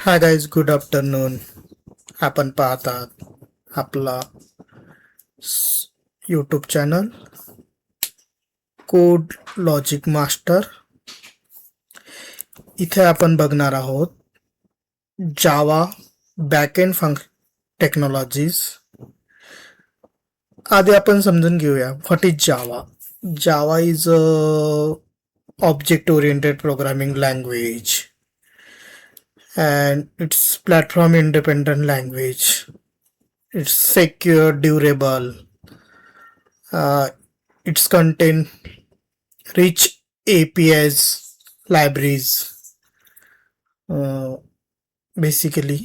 Hi guys, good afternoon. आपण पाहतात आपला YouTube channel code logic master. इथे आपण बघणार आहोत जावा बॅकएंड टेक्नॉलॉजीज. आधी आपण समजून घेऊया what is Java. Java is a object oriented programming language and it's platform independent language. It's secure, durable. It's contain rich APIs, libraries. Basically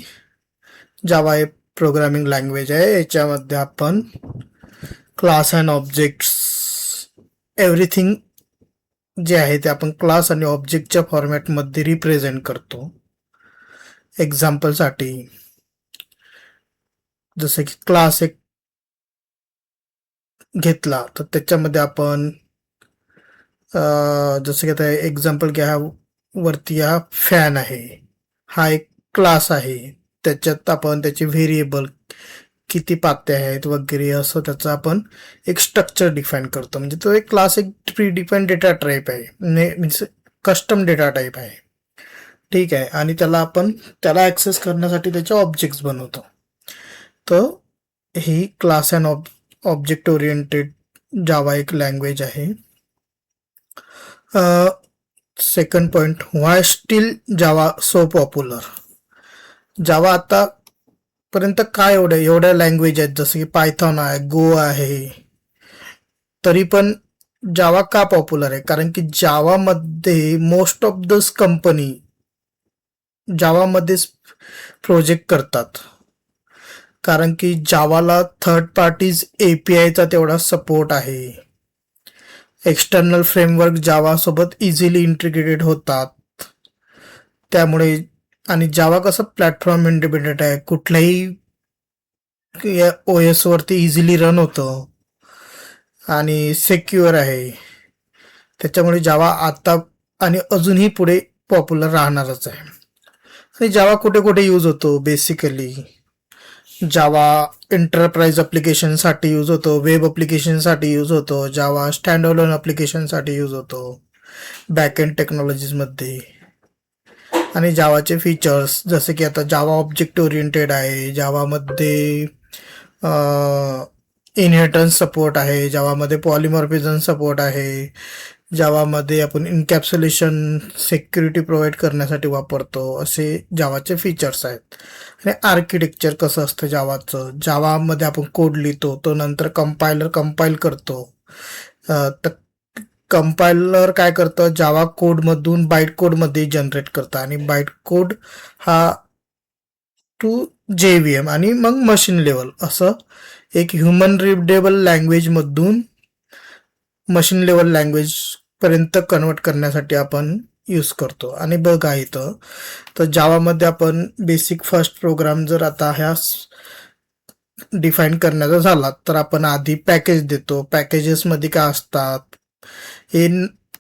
Java हे programming language आहे. याच्यामध्ये आपण क्लास अँड ऑब्जेक्ट्स एव्हरीथिंग जे आहे ते आपण class आणि ऑब्जेक्टच्या फॉर्मॅटमध्ये रिप्रेझेंट करतो. एक्झाम्पलसाठी जसं की क्लास एक घेतला तर त्याच्यामध्ये आपण जसं की आता एक्झाम्पल घ्या, वरती हा फॅन आहे, हा एक क्लास आहे. त्याच्यात आपण त्याचे व्हेरिएबल किती पाते आहेत वगैरे असं त्याचं आपण एक स्ट्रक्चर डिफाईन करतो. म्हणजे तो एक क्लास एक प्री डिफाईन डेटा टाईप आहे, मीन्स कस्टम डेटा टाईप आहे. ठीक आहे. आणि त्याला ऍक्सेस करण्यासाठी त्याचे ऑब्जेक्ट्स बनवतो. तर ही क्लास अँड ऑब्जेक्ट ओरिएंटेड जावा एक लँग्वेज आहे. सेकंड पॉइंट, व्हाय स्टील जावा सो पॉप्युलर. जावा आतापर्यंत काय एवढ्या लँग्वेज आहेत, जसं की पायथॉन आहे, गो आहे, तरी पण जावा का पॉप्युलर आहे? कारण की जावामध्ये मोस्ट ऑफ द कंपनी जावामध्येच प्रोजेक्ट करतात. कारण की जावाला थर्ड पार्टीज एपीआयचा तेवढा सपोर्ट आहे. एक्सटर्नल फ्रेमवर्क जावा सोबत इझिली इंटिग्रेटेड होतात. त्यामुळे आणि जावा कसं प्लॅटफॉर्म इंडिपेंडेंट आहे, कुठल्याही ओएस वरती इझिली रन होतं आणि सेक्युअर आहे. त्याच्यामुळे जावा आता आणि अजूनही पुढे पॉप्युलर राहणारच आहे. आणि जावा कुठे कुठे यूज होतो? बेसिकली जावा एंटरप्राइज ॲप्लिकेशनसाठी यूज होतो, वेब ॲप्लिकेशनसाठी यूज होतो, जावा स्टँड अलोन ॲप्लिकेशनसाठी यूज होतो बॅकएंड टेक्नॉलॉजीजमध्ये. आणि जावाचे फीचर्स जसे की आता जावा ऑब्जेक्ट ओरिएंटेड आहे, जावामध्ये इनहेरिटन्स सपोर्ट आहे, जावामध्ये पॉलिमॉर्फिझम सपोर्ट आहे, जावामध्ये आपण इनकॅप्सुलेशन सिक्युरिटी प्रोव्हाइड करण्यासाठी वापरतो. असे जावाचे फीचर्स आहेत. आणि आर्किटेक्चर कसं असतं जावाचं, जावामध्ये आपण कोड लिहितो, तो नंतर कंपाईल करतो. तर कंपायलर काय करतं, जावा कोडमधून बाईट कोडमध्ये जनरेट करतं आणि बाईट कोड हा टू JVM आणि मग मशीन लेवल असं एक ह्युमन रिडेबल लँग्वेजमधून मशीन लेवल लँग्वेज पर्यंत कन्वर्ट करण्यासाठी आपण यूज करतो. आणि बघा इथं तर जावामध्ये आपण बेसिक फर्स्ट प्रोग्राम जर आता ह्या डिफाईन करण्याचा झाला तर आपण आधी पॅकेज देतो. पॅकेजेसमध्ये काय असतात हे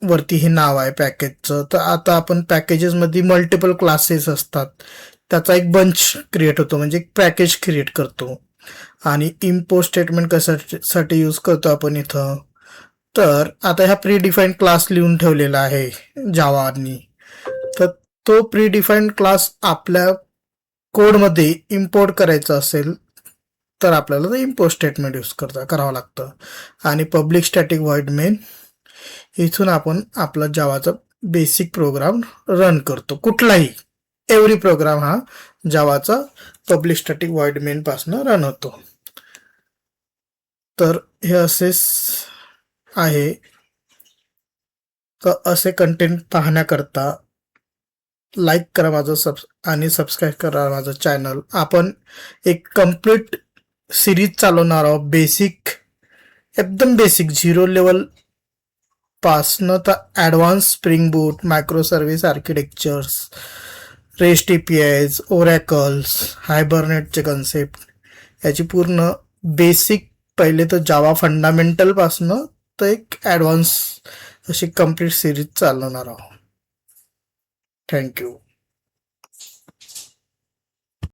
वरती हे नाव आहे पॅकेजचं. तर आता आपण पॅकेजेसमध्ये मल्टिपल क्लासेस असतात, त्याचा एक बंच क्रिएट होतो, म्हणजे एक पॅकेज क्रिएट करतो. आणि इम्पोर्ट स्टेटमेंट कशासाठी यूज करतो आपण इथं, तर आता ह्या प्री डिफाईन क्लास लिहून ठेवलेला आहे जावानी. तर तो प्री डिफाईन क्लास आपल्या कोडमध्ये इम्पोर्ट करायचा असेल तर आपल्याला ते इम्पोर्ट स्टेटमेंट यूज करावं लागतं. आणि पब्लिक स्टॅटिक व्हॉइड मेन, इथून आपण आपला जावाचा बेसिक प्रोग्राम रन करतो. कुठलाही एव्हरी प्रोग्राम हा जावाचा पब्लिक स्टॅटिक व्हॉइड मेन पासून रन होतो. तर हे असेच आहे. तर असे कंटेंट पाहण्याकरता लाईक करा माझं आणि सबस्क्राईब करा माझं चॅनल. आपण एक कम्प्लीट सिरीज चालवणार आहोत, बेसिक एकदम बेसिक 0 लेवल पासनं तर advance spring boot, micro service architectures, rest APIs, oracles, हायबरनेटचे कन्सेप्ट, याची पूर्ण बेसिक पहिले तर जावा फंडामेंटल पासनं तर एक ॲडव्हान्स अशी कम्प्लीट सिरीज चालवणार आहोत. थँक्यू.